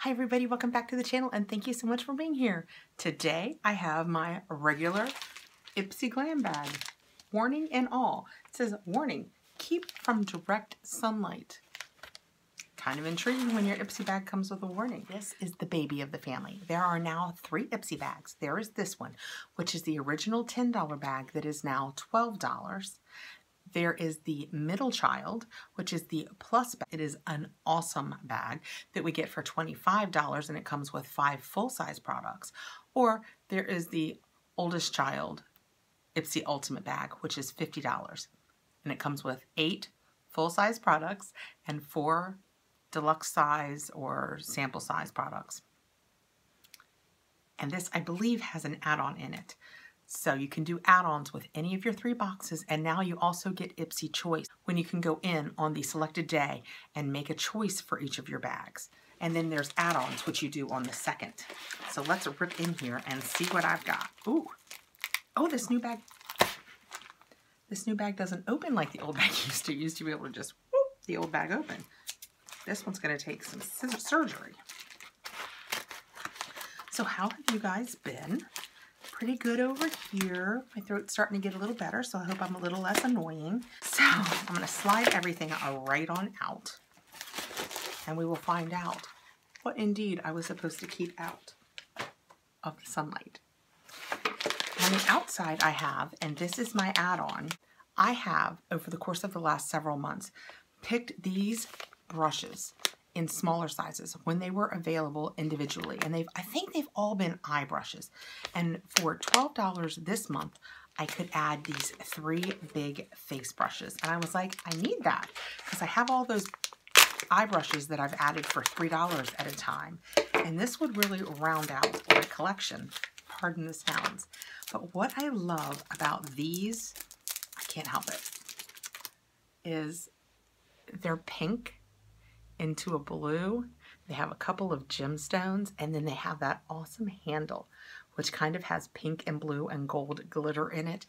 Hi everybody, welcome back to the channel and thank you so much for being here. Today I have my regular Ipsy Glambag. Warning and all. It says, warning, keep from direct sunlight. Kind of intriguing when your Ipsy bag comes with a warning. This is the baby of the family. There are now 3 Ipsy bags. There is this one, which is the original $10 bag that is now $12. There is the middle child, which is the plus bag. It is an awesome bag that we get for $25 and it comes with 5 full-size products. Or there is the oldest child Ipsy Ultimate bag, which is $50. And it comes with 8 full-size products and 4 deluxe size or sample size products. And this, I believe, has an add-on in it. So you can do add-ons with any of your 3 boxes, and now you also get Ipsy Choice when you can go in on the selected day and make a choice for each of your bags. And then there's add-ons, which you do on the second. So let's rip in here and see what I've got. Ooh, oh, this new bag doesn't open like the old bag used to. You used to be able to just whoop the old bag open. This one's going to take some surgery. So how have you guys been? Pretty good over here. My throat's starting to get a little better, so I hope I'm a little less annoying. So I'm going to slide everything right on out, and we will find out what indeed I was supposed to keep out of the sunlight. On the outside I have, and this is my add-on, I have, over the course of the last several months, picked these brushes in smaller sizes when they were available individually, and I think they've all been eye brushes. And for $12 this month, I could add these 3 big face brushes, and I was like, I need that because I have all those eye brushes that I've added for $3 at a time, and this would really round out my collection. Pardon the sounds, but what I love about these, I can't help it, is they're pink into a blue. They have a couple of gemstones, and then they have that awesome handle, which kind of has pink and blue and gold glitter in it,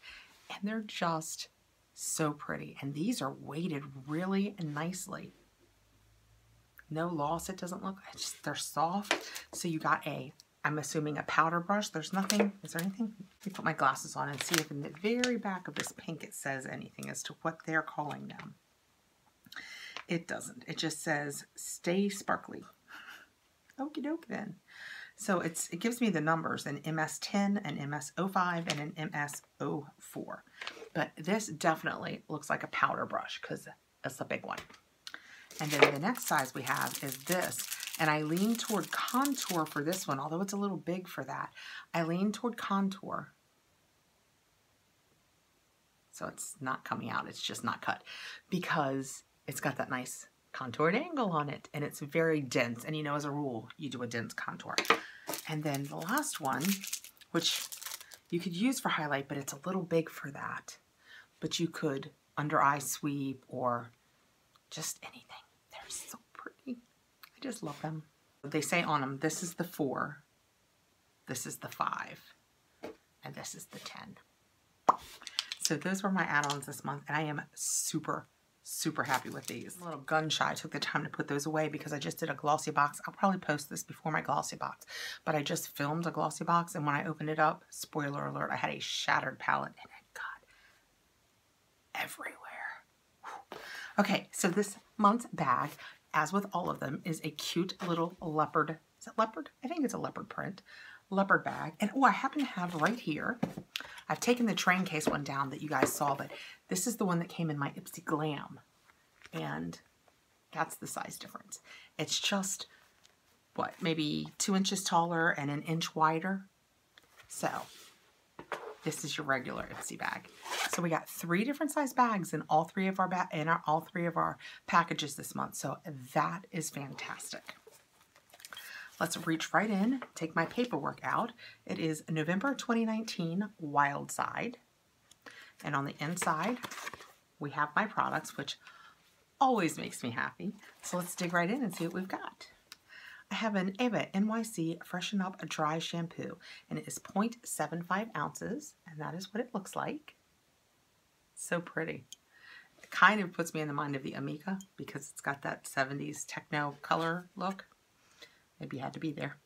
and they're just so pretty. And these are weighted really nicely. No loss, it doesn't look, they're soft. So you got I'm assuming a powder brush. There's nothing, is there anything? Let me put my glasses on and see if in the very back of this pink it says anything as to what they're calling them. It doesn't. It just says, stay sparkly. Okie doke then. So it gives me the numbers, an MS10, an MS05, and an MS04. But this definitely looks like a powder brush because it's a big one. And then the next size we have is this. And I lean toward contour for this one, although it's a little big for that. I lean toward contour. So it's not coming out. It's just not cut because it's got that nice contoured angle on it, and it's very dense. And you know, as a rule, you do a dense contour. And then the last one, which you could use for highlight, but it's a little big for that. But you could under eye sweep or just anything. They're so pretty. I just love them. They say on them, this is the 4, this is the 5, and this is the 10. So those were my add-ons this month, and I am super happy with these. I'm a little gun shy. I took the time to put those away because I just did a glossy box. I'll probably post this before my glossy box, but I just filmed a glossy box, and when I opened it up, spoiler alert, I had a shattered palette and it got everywhere. Whew. Okay, so this month's bag, as with all of them, is a cute little leopard. Is it leopard? I think it's a leopard print. Leopard bag. And oh, I happen to have right here, I've taken the train case one down that you guys saw, but this is the one that came in my Ipsy Glam, and that's the size difference. It's just, what, maybe 2 inches taller and 1 inch wider. So this is your regular Ipsy bag. So we got 3 different size bags in all 3 of our packages this month. So that is fantastic. Let's reach right in, take my paperwork out. It is November 2019 Wild Side. And on the inside, we have my products, which always makes me happy. So let's dig right in and see what we've got. I have an Eva NYC Freshen Up Dry Shampoo, and it is 0.75 ounces, and that is what it looks like. So pretty. It kind of puts me in the mind of the Amica because it's got that 70s techno color look. Maybe you had to be there.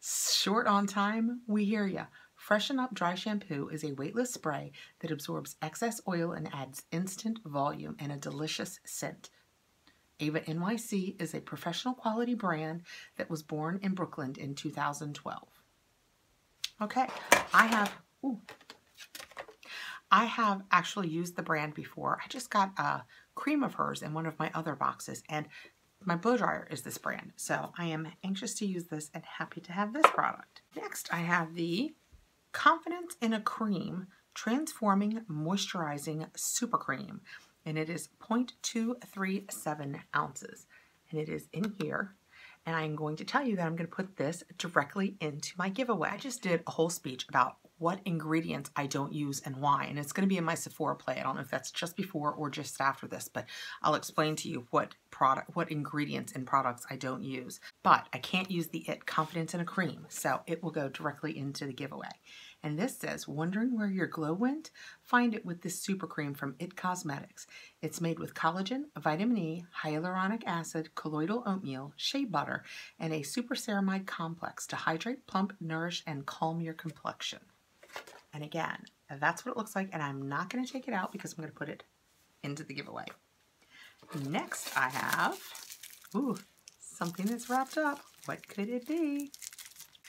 Short on time? We hear ya. Freshen Up Dry Shampoo is a weightless spray that absorbs excess oil and adds instant volume and a delicious scent. Ava NYC is a professional quality brand that was born in Brooklyn in 2012. Okay, I have actually used the brand before. I just got a cream of hers in one of my other boxes, and my blow dryer is this brand. So I am anxious to use this and happy to have this product. Next, I have the Confidence in a Cream Transforming Moisturizing Super Cream, and it is 0.237 ounces, and it is in here. And I'm going to tell you that I'm going to put this directly into my giveaway. I just did a whole speech about what ingredients I don't use and why, and it's going to be in my Sephora play. I don't know if that's just before or just after this, but I'll explain to you what ingredients and products I don't use. But I can't use the Confidence in a Cream, so it will go directly into the giveaway. And this says, wondering where your glow went? Find it with this super cream from IT Cosmetics. It's made with collagen, vitamin E, hyaluronic acid, colloidal oatmeal, shea butter, and a super ceramide complex to hydrate, plump, nourish, and calm your complexion. And again, that's what it looks like, and I'm not going to take it out because I'm going to put it into the giveaway. Next, I have, something that's wrapped up. What could it be?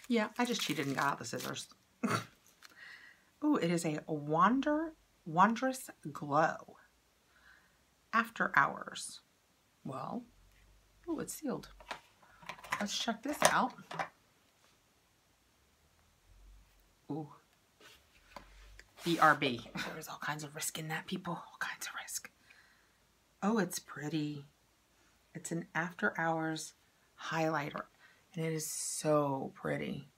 Yeah, I just cheated and got out the scissors. It is a Wondrous Glow After Hours. Well, it's sealed. Let's check this out. BRB. There's all kinds of risk in that, people. All kinds of risk. Oh, it's pretty. It's an After Hours highlighter, and it is so pretty.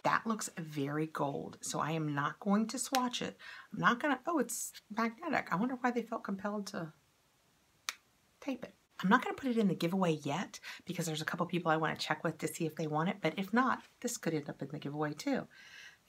That looks very gold, so I am not going to swatch it. I'm not going to, it's magnetic. I wonder why they felt compelled to tape it. I'm not going to put it in the giveaway yet because there's a couple people I want to check with to see if they want it, but if not, this could end up in the giveaway too.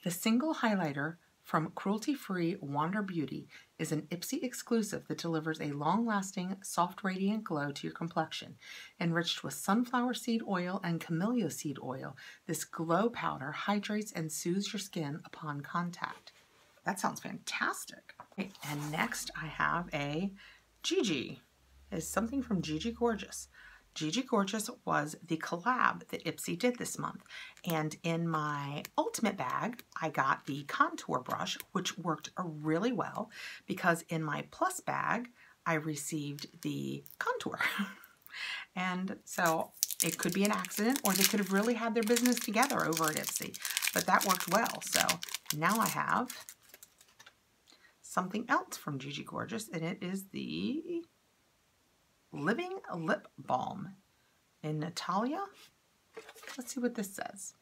The single highlighter from cruelty-free Wander Beauty is an Ipsy exclusive that delivers a long-lasting, soft, radiant glow to your complexion. Enriched with sunflower seed oil and camellia seed oil, this glow powder hydrates and soothes your skin upon contact. That sounds fantastic. Okay, and next I have a Gigi. It's something from Gigi Gorgeous. Gigi Gorgeous was the collab that Ipsy did this month. And in my ultimate bag, I got the contour brush, which worked really well because in my plus bag, I received the contour. And so it could be an accident, or they could have really had their business together over at Ipsy. But that worked well. So now I have something else from Gigi Gorgeous, and it is the Living Lip Balm in Natalia. Let's see what this says.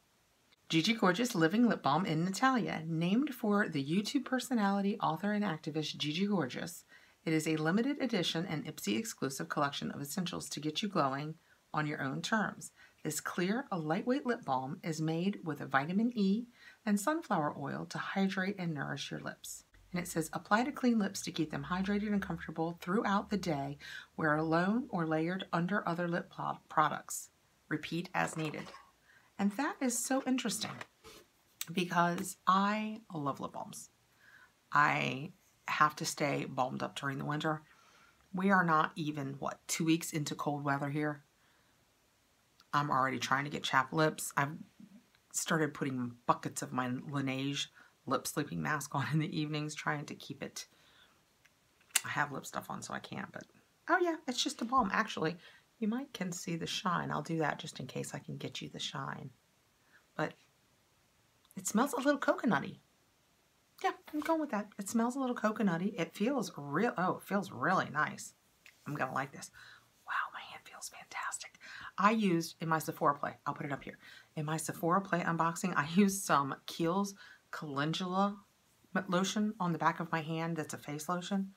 Gigi Gorgeous Living Lip Balm in Natalia. Named for the YouTube personality, author, and activist Gigi Gorgeous, it is a limited edition and Ipsy exclusive collection of essentials to get you glowing on your own terms. This clear, lightweight lip balm is made with vitamin E and sunflower oil to hydrate and nourish your lips. And it says, apply to clean lips to keep them hydrated and comfortable throughout the day. Wear alone or layered under other lip products. Repeat as needed. And that is so interesting because I love lip balms. I have to stay balmed up during the winter. We are not even, 2 weeks into cold weather here. I'm already trying to get chapped lips. I've started putting buckets of my Laneige lip sleeping mask on in the evenings, trying to keep it. I have lip stuff on, so I can't, but oh yeah, it's just a balm. Actually, you can see the shine. I'll do that just in case I can get you the shine. But it smells a little coconutty. Yeah, I'm going with that. It smells a little coconutty. It feels it feels really nice. I'm gonna like this. Wow, my hand feels fantastic. I used in my Sephora play, I'll put it up here. In my Sephora play unboxing, I used some Kiehl's calendula lotion on the back of my hand. That's a face lotion.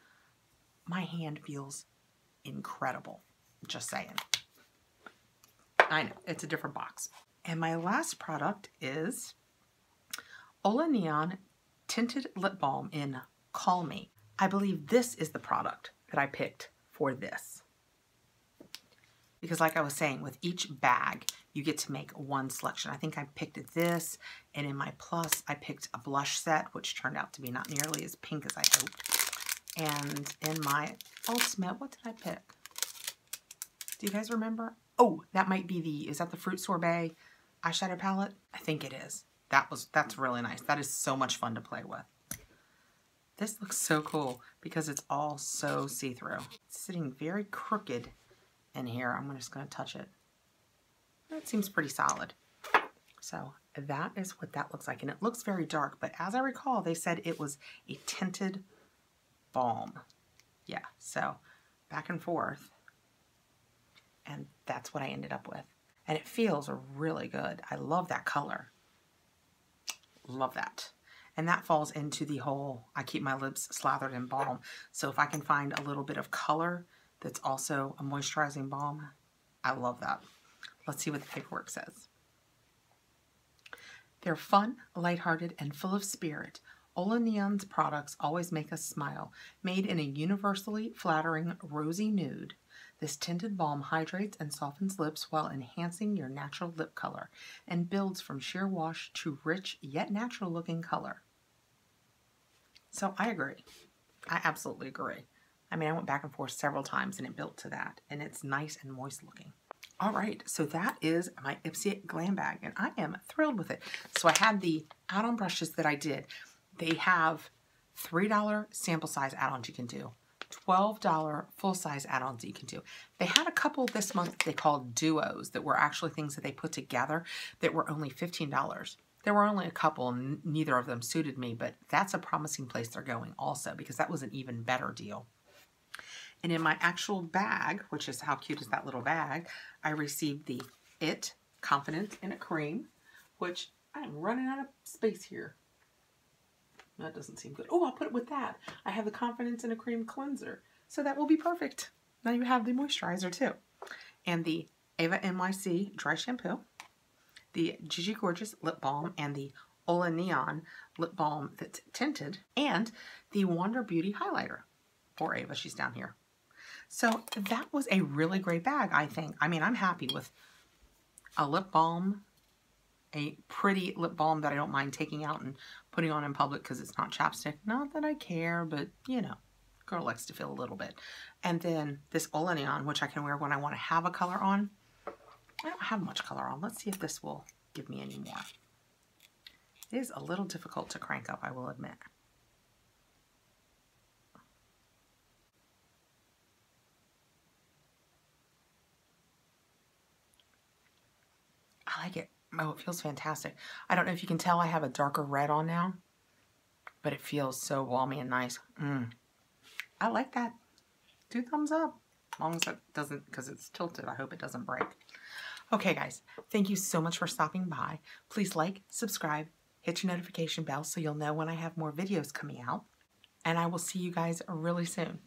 My hand feels incredible. Just saying. I know, it's a different box. And my last product is Ola Neon Tinted Lip Balm in Call Me. I believe this is the product that I picked for this. Because like I was saying, with each bag, you get to make one selection. I think I picked this, and in my plus, I picked a blush set, which turned out to be not nearly as pink as I hoped. And in my ultimate, what did I pick? Do you guys remember? Oh, that might be the, is that the Fruit Sorbet eyeshadow palette? I think it is. That's really nice. That is so much fun to play with. This looks so cool because it's all so see-through. It's sitting very crooked in here. I'm just going to touch it. That seems pretty solid. So that is what that looks like. And it looks very dark, but as I recall, they said it was a tinted balm. Yeah, so back and forth. And that's what I ended up with. And it feels really good. I love that color. Love that. And that falls into the whole, I keep my lips slathered in balm. So if I can find a little bit of color that's also a moisturizing balm, I love that. Let's see what the paperwork says. They're fun, lighthearted, and full of spirit. Ola Neon's products always make us smile. Made in a universally flattering rosy nude, this tinted balm hydrates and softens lips while enhancing your natural lip color and builds from sheer wash to rich yet natural looking color. So I agree. I absolutely agree. I mean, I went back and forth several times and it built to that, and it's nice and moist looking. All right, so that is my Ipsy Glambag, and I am thrilled with it. So I had the add-on brushes that I did. They have $3 sample size add-ons you can do, $12 full-size add-ons that you can do. They had a couple this month they called duos that were actually things that they put together that were only $15. There were only a couple, and neither of them suited me, but that's a promising place they're going also, because that was an even better deal. And in my actual bag, which is how cute is that little bag, I received the It Confidence in a Cream, which I'm running out of space here. That doesn't seem good. Oh, I'll put it with that. I have the Confidence in a Cream cleanser, so that will be perfect. Now you have the moisturizer too. And the Ava NYC dry shampoo, the Gigi Gorgeous lip balm, and the Ola Neon lip balm that's tinted, and the Wander Beauty highlighter. Poor Ava, she's down here. So that was a really great bag, I think. I mean, I'm happy with a lip balm, a pretty lip balm that I don't mind taking out and putting on in public because it's not chapstick. Not that I care, but you know, girl likes to feel a little bit. And then this Ola Neon, which I can wear when I want to have a color on. I don't have much color on. Let's see if this will give me any more. It is a little difficult to crank up, I will admit. I like it. Oh, it feels fantastic. I don't know if you can tell I have a darker red on now, but it feels so balmy and nice. I like that. 2 thumbs up. As long as it doesn't, because it's tilted, I hope it doesn't break. Okay, guys, thank you so much for stopping by. Please like, subscribe, hit your notification bell so you'll know when I have more videos coming out. And I will see you guys really soon.